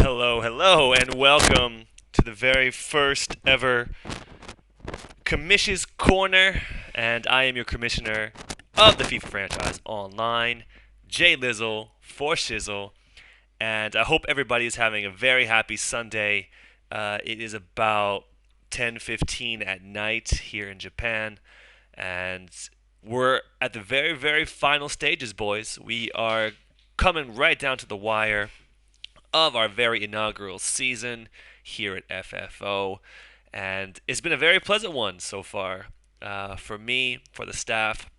Hello, hello, and welcome to the very first ever Commish's Corner. And I am your commissioner of the FIFA franchise online, Jay Lizzle for Shizzle. And I hope everybody is having a very happy Sunday. It is about 10:15 at night here in Japan, and we're at the very, very final stages, boys. We are coming right down to the wire of our very inaugural season here at FFO. And it's been a very pleasant one so far for me, for the staff,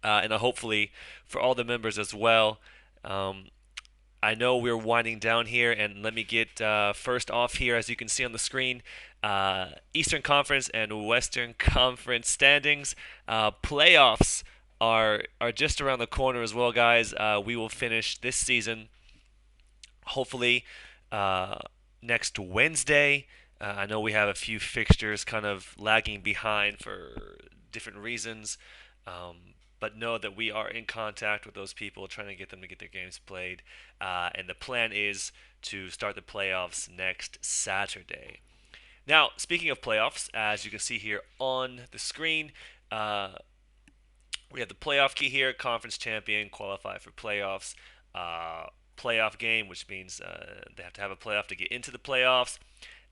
and hopefully for all the members as well. Um, I know we're winding down here, and let me get first off here, as you can see on the screen, Eastern Conference and Western Conference standings. Playoffs are just around the corner as well, guys. We will finish this season hopefully uh, next Wednesday. I know we have a few fixtures kind of lagging behind for different reasons, but know that we are in contact with those people, trying to get them to get their games played. And the plan is to start the playoffs next Saturday. Now, speaking of playoffs, as you can see here on the screen, uh, we have the playoff key here. Conference champion qualify for playoffs. Uh, Playoff game, which means they have to have a playoff to get into the playoffs.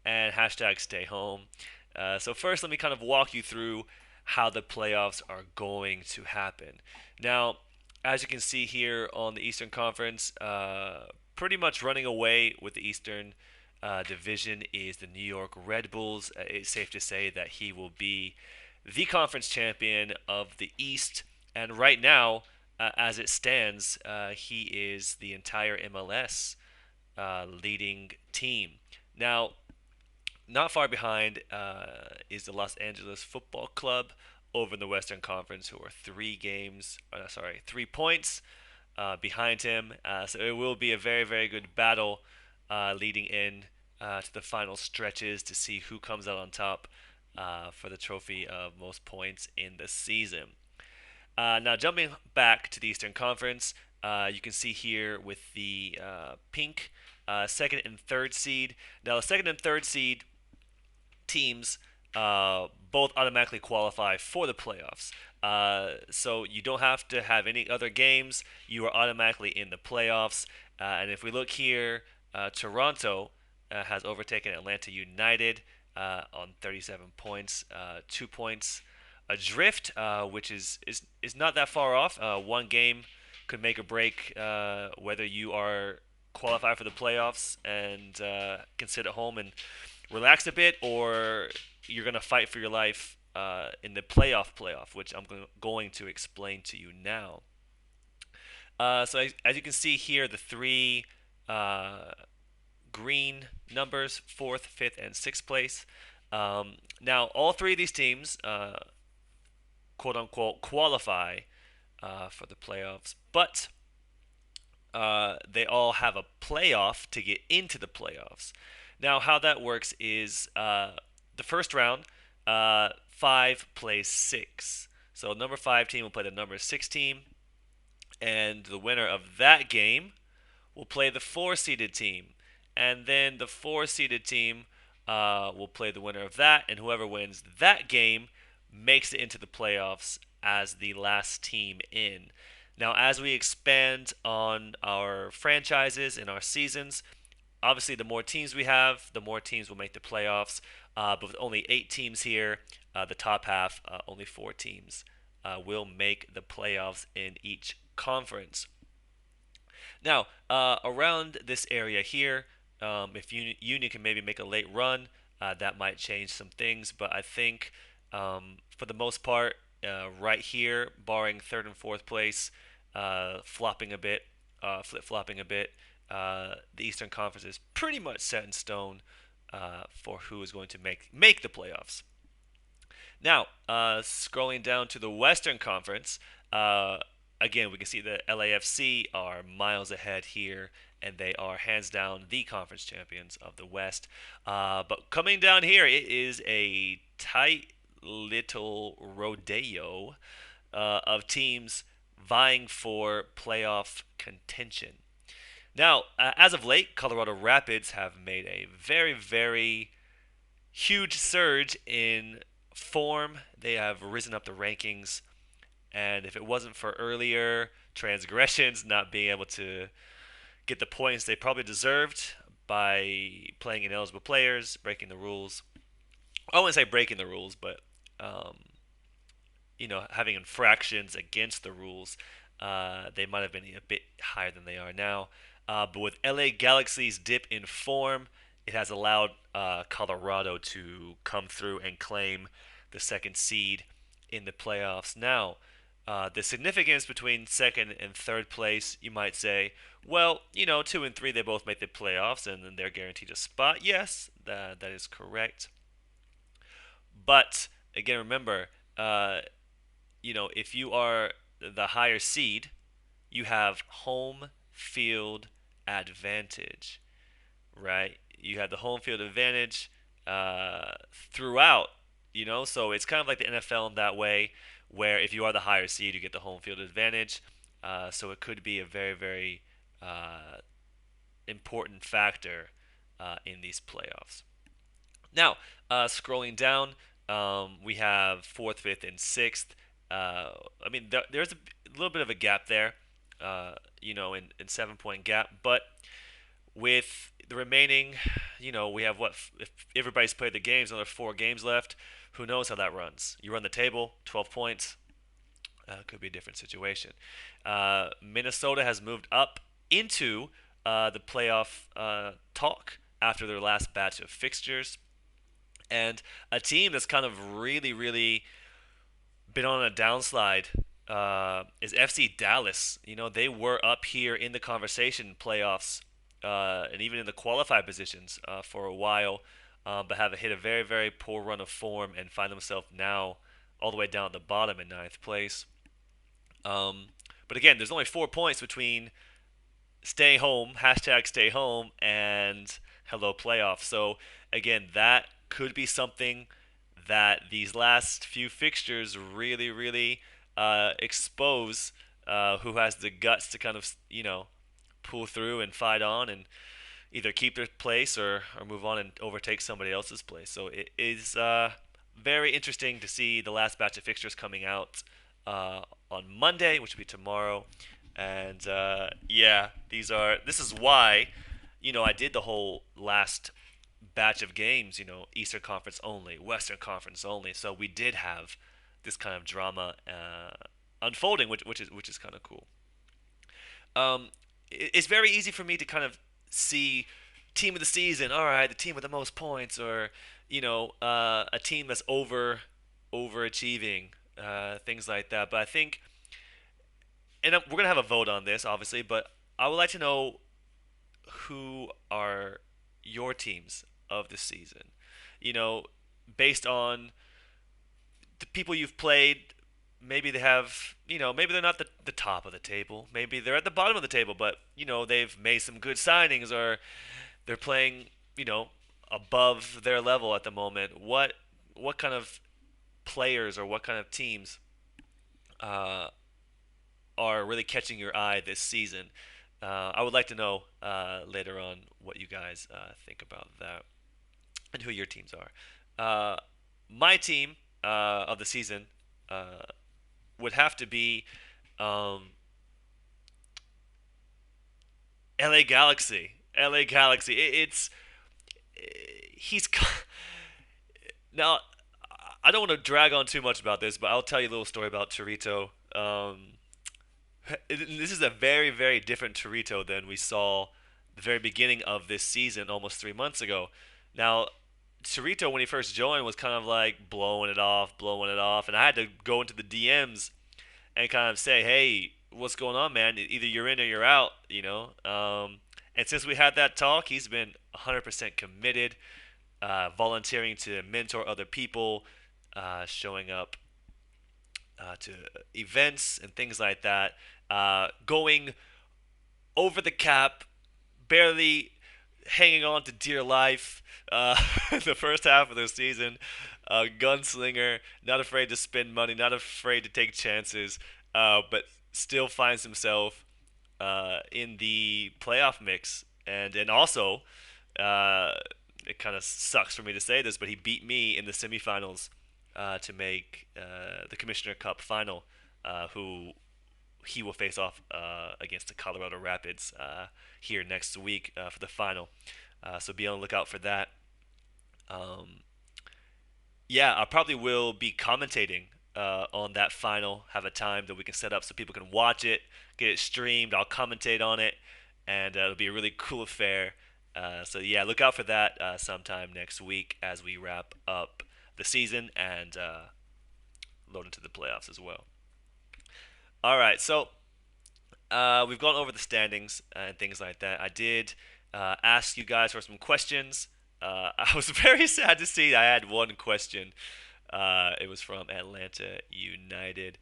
And hashtag stay home. So first, let me kind of walk you through how the playoffs are going to happen. Now, as you can see here on the Eastern Conference, pretty much running away with the Eastern division is the New York Red Bulls. It's safe to say that he will be the conference champion of the East. And right now, as it stands, he is the entire MLS leading team. Now, not far behind is the Los Angeles Football Club over in the Western Conference, who are 3 points behind him. So it will be a very, very good battle leading in to the final stretches to see who comes out on top for the trophy of most points in the season. Now, jumping back to the Eastern Conference, you can see here with the pink second and third seed. Now, the second and third seed teams both automatically qualify for the playoffs. So you don't have to have any other games. You are automatically in the playoffs. And if we look here, Toronto has overtaken Atlanta United on 37 points, 2 points adrift, which is not that far off. One game could make or break whether you are qualified for the playoffs and can sit at home and relax a bit, or you're gonna fight for your life in the playoff, which I'm going to explain to you now. So as you can see here, the three uh, green numbers, fourth, fifth, and sixth place. Now, all three of these teams, quote unquote, qualify for the playoffs, but they all have a playoff to get into the playoffs. Now, how that works is the first round, five plays six. So, number five team will play the number six team, and the winner of that game will play the four seeded team. And then the four seeded team will play the winner of that, and whoever wins that game makes it into the playoffs as the last team in. Now, as we expand on our franchises and our seasons, obviously the more teams we have, the more teams will make the playoffs. But with only 8 teams here, the top half, only 4 teams will make the playoffs in each conference. Now, around this area here, if Union can maybe make a late run, that might change some things. But I think for the most part, right here, barring third and fourth place, flopping a bit, flip flopping a bit, the Eastern Conference is pretty much set in stone for who is going to make the playoffs. Now, scrolling down to the Western Conference, again, we can see the LAFC are miles ahead here, and they are hands down the conference champions of the West. But coming down here, it is a tight little rodeo of teams vying for playoff contention. Now, as of late, Colorado Rapids have made a very, very huge surge in form. They have risen up the rankings, and if it wasn't for earlier transgressions, not being able to get the points they probably deserved by playing ineligible players, breaking the rules. I wouldn't say breaking the rules, but um, having infractions against the rules, they might have been a bit higher than they are now. But with LA Galaxy's dip in form, it has allowed Colorado to come through and claim the second seed in the playoffs. Now, the significance between second and third place, you might say, well, two and three, they both make the playoffs and then they're guaranteed a spot. Yes, that is correct. But again, remember, if you are the higher seed, you have home field advantage, right? You have the home field advantage throughout, so it's kind of like the NFL in that way, where if you are the higher seed, you get the home field advantage. So it could be a very, very important factor in these playoffs. Now, scrolling down, we have fourth, fifth, and sixth. I mean, there's a little bit of a gap there, in 7 point gap. But with the remaining, we have if everybody's played the games, another 4 games left. Who knows how that runs? You run the table, 12 points. Could be a different situation. Minnesota has moved up into the playoff talk after their last batch of fixtures. And a team that's kind of really, really been on a downslide is FC Dallas. They were up here in the conversation playoffs and even in the qualified positions for a while, but have hit a very, very poor run of form and find themselves now all the way down at the bottom in ninth place. But again, there's only 4 points between stay home, hashtag stay home, and hello playoff. So again, that could be something that these last few fixtures really, really expose who has the guts to kind of, pull through and fight on and either keep their place or move on and overtake somebody else's place. So it is very interesting to see the last batch of fixtures coming out on Monday, which will be tomorrow. And yeah, this is why, I did the whole last batch of games, Eastern Conference only, Western Conference only. So we did have this kind of drama unfolding, which is kind of cool. It's very easy for me to kind of see team of the season. All right, the team with the most points, or a team that's overachieving, things like that. But I think, and we're gonna have a vote on this, obviously. But I would like to know who are your teams of the season. You know, based on the people you've played, maybe they have, maybe they're not the top of the table. Maybe they're at the bottom of the table, but, they've made some good signings or they're playing, above their level at the moment. What kind of players or what kind of teams uh, are really catching your eye this season? I would like to know later on what you guys think about that and who your teams are. My team of the season would have to be um, LA Galaxy. LA Galaxy. It's he's now. I don't want to drag on too much about this, but I'll tell you a little story about Torito. This is a very, very different Torito than we saw the very beginning of this season, almost 3 months ago. Now, Torito, when he first joined, was kind of like blowing it off, and I had to go into the DMs and kind of say, "Hey, what's going on, man? Either you're in or you're out," And since we had that talk, he's been 100% committed, volunteering to mentor other people, showing up to events and things like that, going over the cap, barely hanging on to dear life the first half of the season. Gunslinger, not afraid to spend money, not afraid to take chances, but still finds himself in the playoff mix, and also uh, it kind of sucks for me to say this, but he beat me in the semifinals to make the Commissioner Cup final, who he will face off against the Colorado Rapids here next week for the final. So be on the lookout for that. Um, yeah, I probably will be commentating on that final. Have a time that we can set up so people can watch it, get it streamed. I'll commentate on it, and it'll be a really cool affair. So yeah, look out for that sometime next week as we wrap up the season and load into the playoffs as well. All right, so we've gone over the standings and things like that. I did ask you guys for some questions. I was very sad to see I had one question. It was from Atlanta United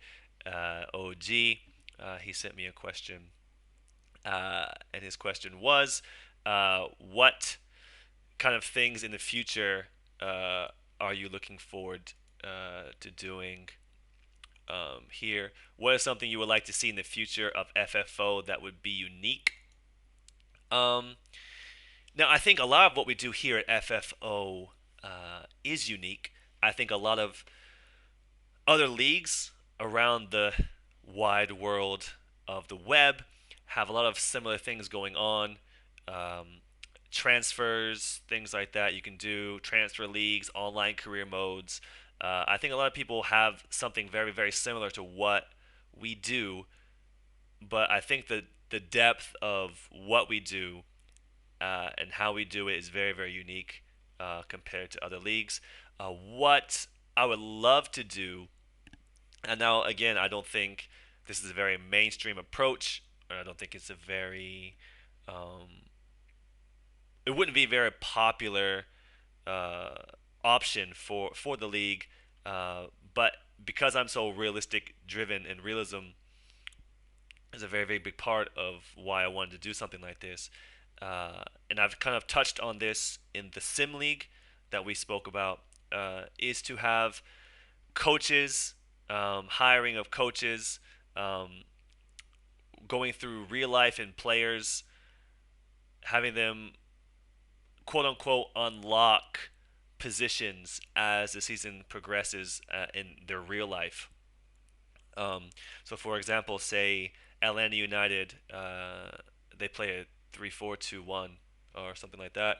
OG. He sent me a question, and his question was, "What kind of things in the future are you looking forward to doing here? What is something you would like to see in the future of FFO that would be unique?" Um, Now, I think a lot of what we do here at FFO is unique. I think a lot of other leagues around the wide world of the web have a lot of similar things going on. Um, Transfers, things like that. You can do transfer leagues, online career modes. I think a lot of people have something very, very similar to what we do, but I think that the depth of what we do and how we do it is very, very unique compared to other leagues. What I would love to do, and now again, I don't think this is a very mainstream approach, or I don't think it's a very, um, it wouldn't be a very popular uh, option for the league, but because I'm so realistic driven and realism is a very, very big part of why I wanted to do something like this. And I've kind of touched on this in the Sim League that we spoke about, is to have coaches, hiring of coaches, um, going through real life and players, having them quote unquote unlock positions as the season progresses in their real life. So, for example, say Atlanta United, they play a 3-4-2-1 or something like that,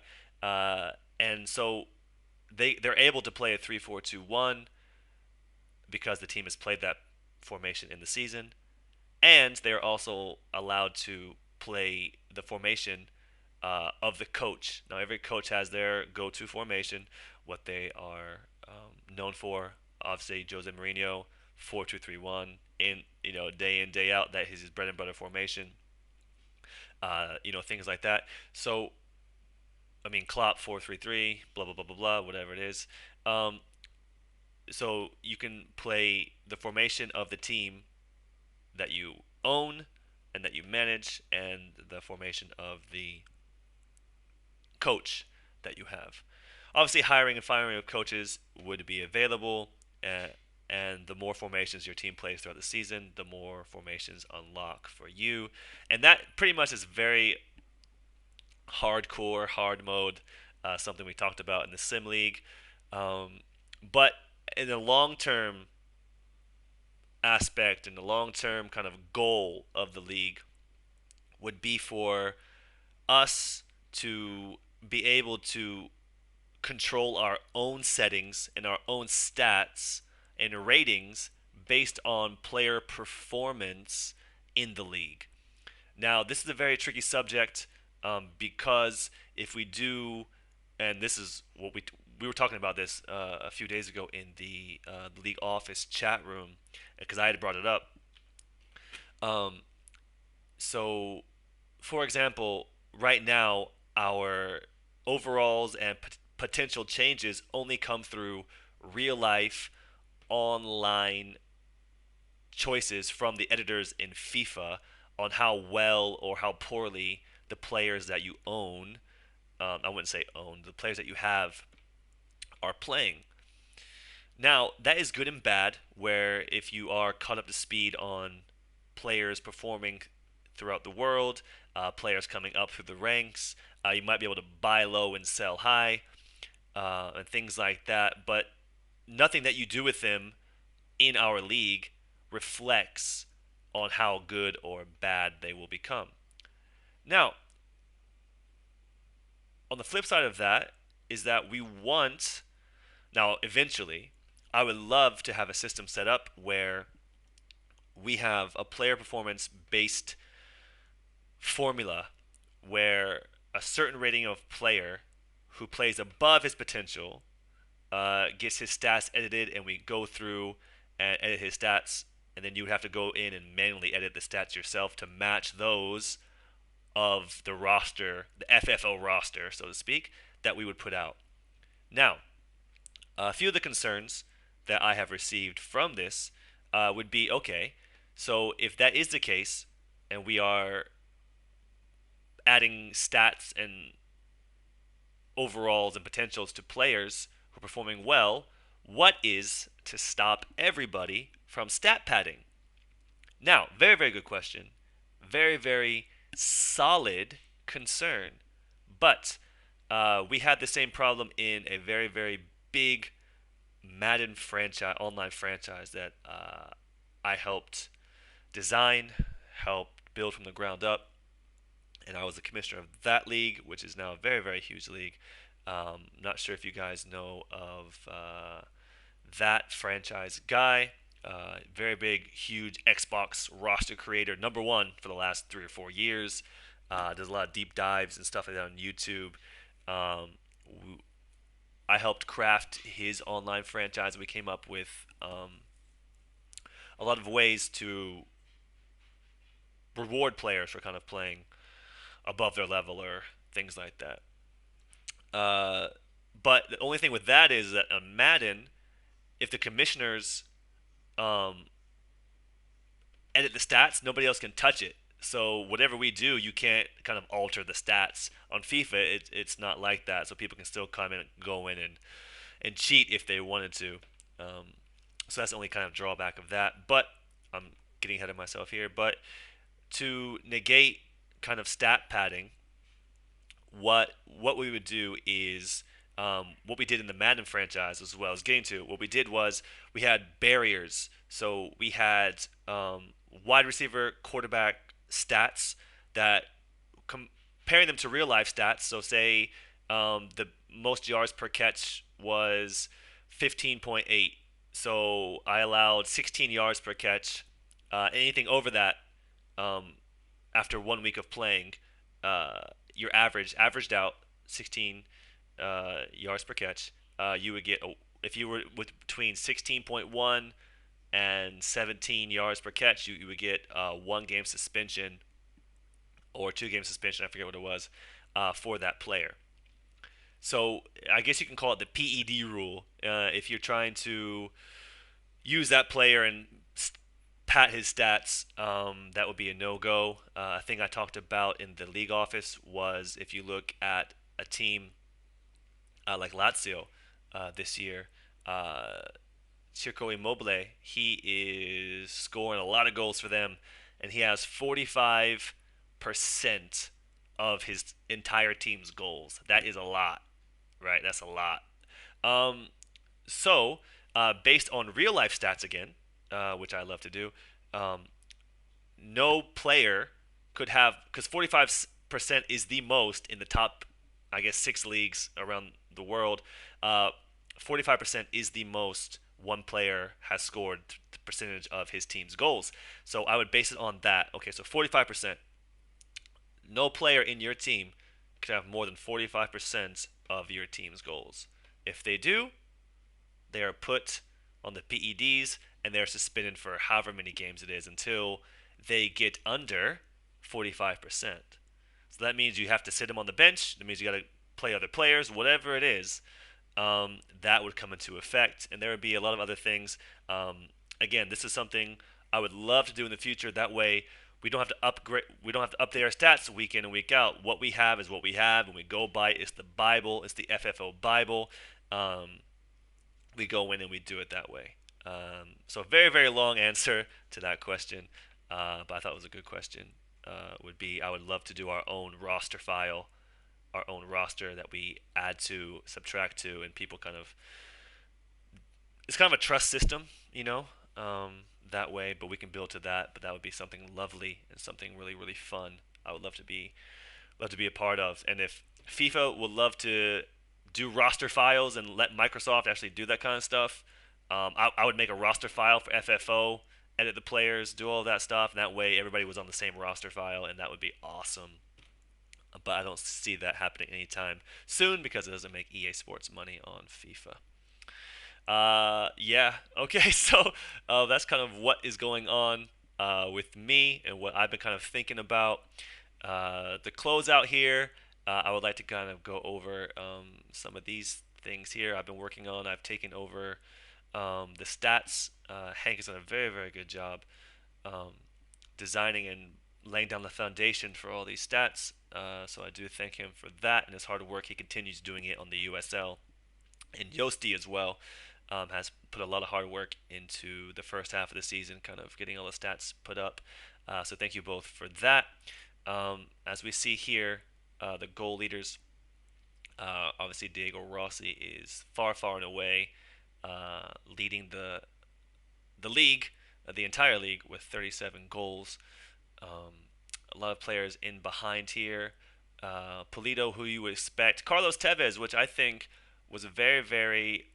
and so they're able to play a 3-4-2-1 because the team has played that formation in the season, and they're also allowed to play the formation of the coach. Now, every coach has their go-to formation, what they are known for. Obviously, Jose Mourinho, 4-2-3-1, day in day out. That is his bread and butter formation. Things like that. So, I mean, Klopp 4-3-3, blah blah blah blah blah, whatever it is. Um, so you can play the formation of the team that you own and that you manage, and the formation of the coach that you have. Obviously, hiring and firing of coaches would be available, and the more formations your team plays throughout the season, the more formations unlock for you. And that pretty much is very hardcore, hard mode, something we talked about in the Sim League. But in the long term aspect, in the long term kind of goal of the league, would be for us to be able to control our own settings and our own stats and ratings based on player performance in the league. Now, this is a very tricky subject because if we do, and this is what we were talking about this a few days ago in the league office chat room because I had brought it up. Um, so, for example, right now our overalls and potential changes only come through real life online choices from the editors in FIFA on how well or how poorly the players that you own, I wouldn't say own, the players that you have are playing. Now, that is good and bad, where if you are caught up to speed on players performing throughout the world, players coming up through the ranks. You might be able to buy low and sell high, and things like that. But nothing that you do with them in our league reflects on how good or bad they will become. Now, on the flip side of that is that we want, now eventually, I would love to have a system set up where we have a player performance based formula where a certain rating of player who plays above his potential gets his stats edited, and we go through and edit his stats, and then you would have to go in and manually edit the stats yourself to match those of the roster, the FFO roster, so to speak, that we would put out. Now, a few of the concerns that I have received from this would be okay, so if that is the case, and we are adding stats and overalls and potentials to players who are performing well, what is to stop everybody from stat padding? Now, very, very good question. Very, very solid concern. But we had the same problem in a very, very big Madden franchise, online franchise that I helped design, helped build from the ground up, and I was the commissioner of that league, which is now a very, very huge league. Not sure if you guys know of that franchise guy. Very big, huge Xbox roster creator, number one for the last 3 or 4 years. Does a lot of deep dives and stuff like that on YouTube. Um, I helped craft his online franchise. We came up with a lot of ways to reward players for kind of playing above their level or things like that. Uh, but the only thing with that is that on Madden, if the commissioners um, edit the stats, nobody else can touch it. So whatever we do, you can't kind of alter the stats. On FIFA, it's not like that. So people can still come in and go in and cheat if they wanted to. Um, so that's the only kind of drawback of that. But I'm getting ahead of myself here. But to negate kind of stat padding, what we would do is what we did in the Madden franchise as well as getting to. What we did was we had barriers. So we had wide receiver, quarterback stats that comparing them to real life stats. So say the most yards per catch was 15.8. So I allowed 16 yards per catch. Anything over that um, after 1 week of playing, uh, your averaged out 16 yards per catch. You would get if you were between 16.1 and 17 yards per catch, you would get 1 game suspension or 2 game suspension. I forget what it was for that player. So I guess you can call it the PED rule if you're trying to use that player and pat his stats, that would be a no-go. A thing I talked about in the league office was if you look at a team like Lazio this year, Circo Immobile, he is scoring a lot of goals for them, and he has 45% of his entire team's goals. That is a lot, right? That's a lot. Um, so, based on real life stats again, which I love to do, um, no player could have, because 45% is the most in the top, I guess, 6 leagues around the world. 45% is the most one player has scored the percentage of his team's goals. So I would base it on that. Okay, so 45%. No player in your team could have more than 45% of your team's goals. If they do, they are put on the PEDs and they're suspended for however many games it is until they get under 45%. So that means you have to sit them on the bench. That means you got to play other players, whatever it is. That would come into effect, and there would be a lot of other things. Again, this is something I would love to do in the future. That way, we don't have to upgrade. We don't have to update our stats week in and week out. What we have is what we have, and we go by. It's the Bible. It's the FFO Bible. We go in and we do it that way. So, very, very long answer to that question, but I thought it was a good question. would be I would love to do our own roster file, our own roster that we add to, subtract to, and people kind of it's kind of a trust system, you know, that way. But we can build to that. But that would be something lovely and something really really fun. I would love to be a part of. And if FIFA would love to do roster files and let Microsoft actually do that kind of stuff, I would make a roster file for FFO, edit the players, do all that stuff, and that way everybody was on the same roster file, and that would be awesome. But I don't see that happening anytime soon because it doesn't make EA Sports money on FIFA. Yeah. Okay. So that's kind of what is going on with me and what I've been kind of thinking about. The closeout here, I would like to kind of go over some of these things here I've been working on. I've taken over the stats. Hank has done a very, very good job um, designing and laying down the foundation for all these stats. So I do thank him for that and his hard work. He continues doing it on the USL. And Yosti as well has put a lot of hard work into the first half of the season, kind of getting all the stats put up. So thank you both for that. As we see here, the goal leaders, obviously Diego Rossi is far, far and away leading the league, the entire league, with 37 goals. Um, a lot of players in behind here. Polito, who you would expect. Carlos Tevez, which I think was a very, very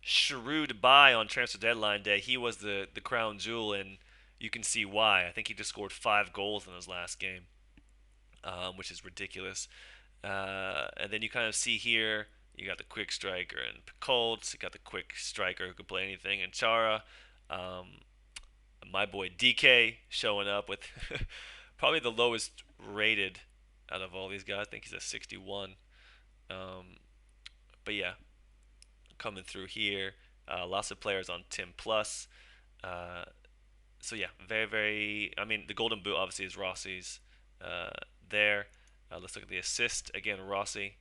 shrewd buy on transfer deadline day. He was the crown jewel, and you can see why. I think he just scored 5 goals in his last game, which is ridiculous. And then you kind of see here, you got the quick striker and Colts. You got the quick striker who can play anything, and Chara. Um, my boy DK showing up with probably the lowest rated out of all these guys. I think he's a 61. Um, but yeah, coming through here. Lots of players on Tim Plus. Uh, so yeah, very very. I mean, the Golden Boot obviously is Rossi's there. Let's look at the assist again. Rossi,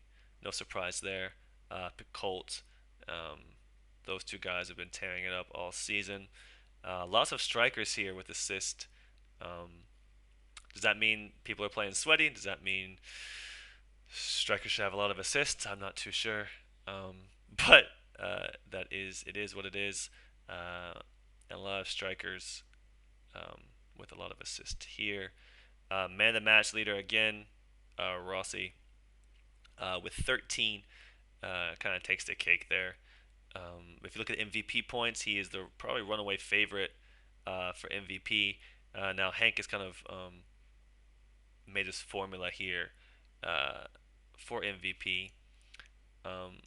no surprise there. Colt, um, those two guys have been tearing it up all season. Lots of strikers here with assist. Um, does that mean people are playing sweaty? Does that mean strikers should have a lot of assists? I'm not too sure. But that is it is what it is. And a lot of strikers with a lot of assists here. Man of the match leader again, Rossi with 13, kind of takes the cake there. If you look at MVP points, he is the probably runaway favorite for MVP. Now Hank has kind of made his formula here uh, for MVP, um,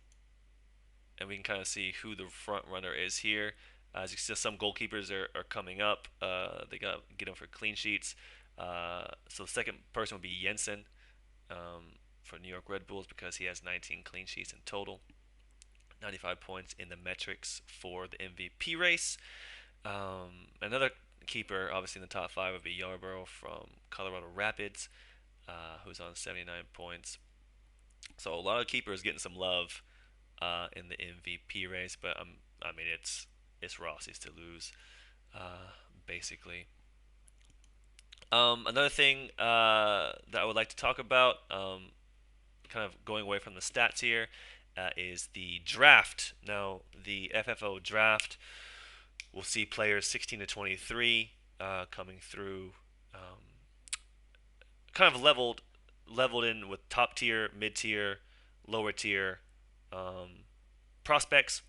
and we can kind of see who the front runner is here. As you see, some goalkeepers are coming up. They got to get them for clean sheets. So the second person would be Jensen for New York Red Bulls because he has 19 clean sheets in total. 95 points in the metrics for the MVP race. Another keeper, obviously in the top 5, would be Yarborough from Colorado Rapids, who's on 79 points. So a lot of keepers getting some love in the MVP race, but I mean it's Rossi's to lose, basically. Another thing that I would like to talk about, kind of going away from the stats here, is the draft. Now, the FFO draft, we'll see players 16 to 23 coming through, kind of leveled in with top tier, mid tier, lower tier prospects.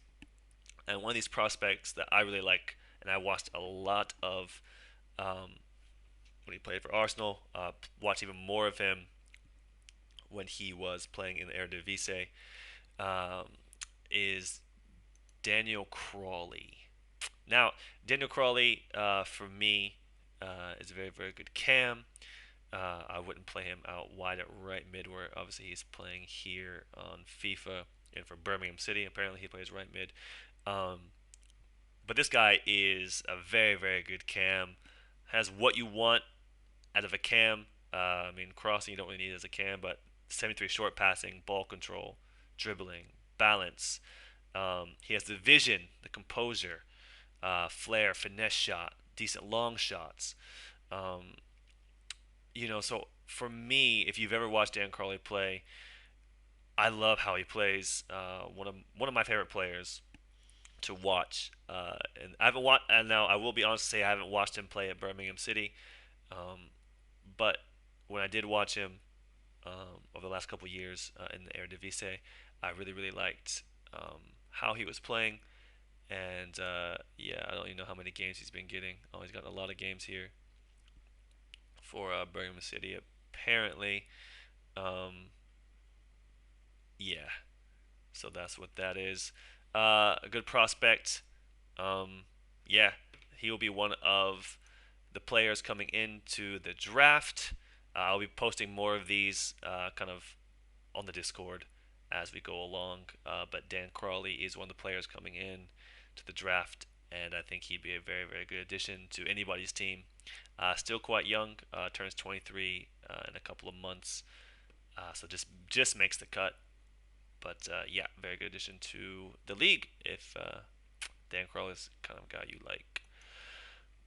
And one of these prospects that I really like, and I watched a lot of when he played for Arsenal, watched even more of him when he was playing in the Eredivisie, um, is Daniel Crawley. Now, Daniel Crawley, for me, is a very, very good cam. I wouldn't play him out wide at right mid, where obviously he's playing here on FIFA and for Birmingham City. Apparently, he plays right mid. Um, but this guy is a very, very good cam. Has what you want out of a cam. I mean, crossing you don't really need as a cam, but 73 short passing, ball control, dribbling, balance. He has the vision, the composure, flair, finesse shot, decent long shots. Um, so for me, if you've ever watched Dan Carly play, I love how he plays. One of my favorite players to watch. And I haven't watched. And now I will be honest and say I haven't watched him play at Birmingham City. Um, but when I did watch him over the last couple of years in the Eredivisie, I really really liked how he was playing. And yeah, I don't even know how many games he's been getting. Oh, he's gotten a lot of games here for Birmingham City. Apparently, um, yeah. So that's what that is. A good prospect. Um, yeah, he will be one of the players coming into the draft. I'll be posting more of these kind of on the Discord as we go along. But Dan Crawley is one of the players coming in to the draft, and I think he'd be a very, very good addition to anybody's team. Still quite young, turns 23 in a couple of months, so just makes the cut. But yeah, very good addition to the league if Dan Crawley's kind of guy you like.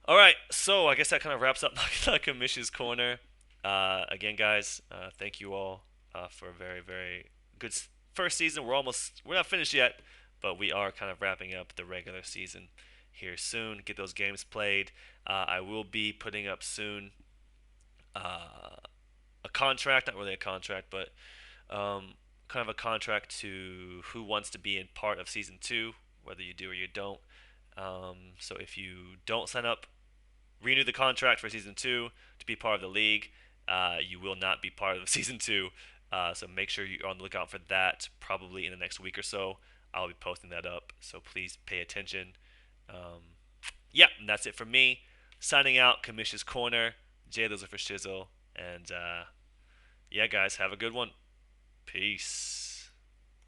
All right, so I guess that kind of wraps up my Commish's Corner. Again, guys, thank you all for a very, very good first season. We're not finished yet, but we are kind of wrapping up the regular season here soon. Get those games played. I will be putting up soon uh, a contract, not really a contract, but kind of a contract to who wants to be in part of season two, whether you do or you don't. So if you don't sign up, renew the contract for season two to be part of the league, you will not be part of season two. So make sure you're on the lookout for that. Probably in the next week or so, I'll be posting that up. So please pay attention. Um, yeah, and that's it for me. Signing out, Commish's Corner. Jay, those are for Shizzle. And yeah, guys, have a good one. Peace.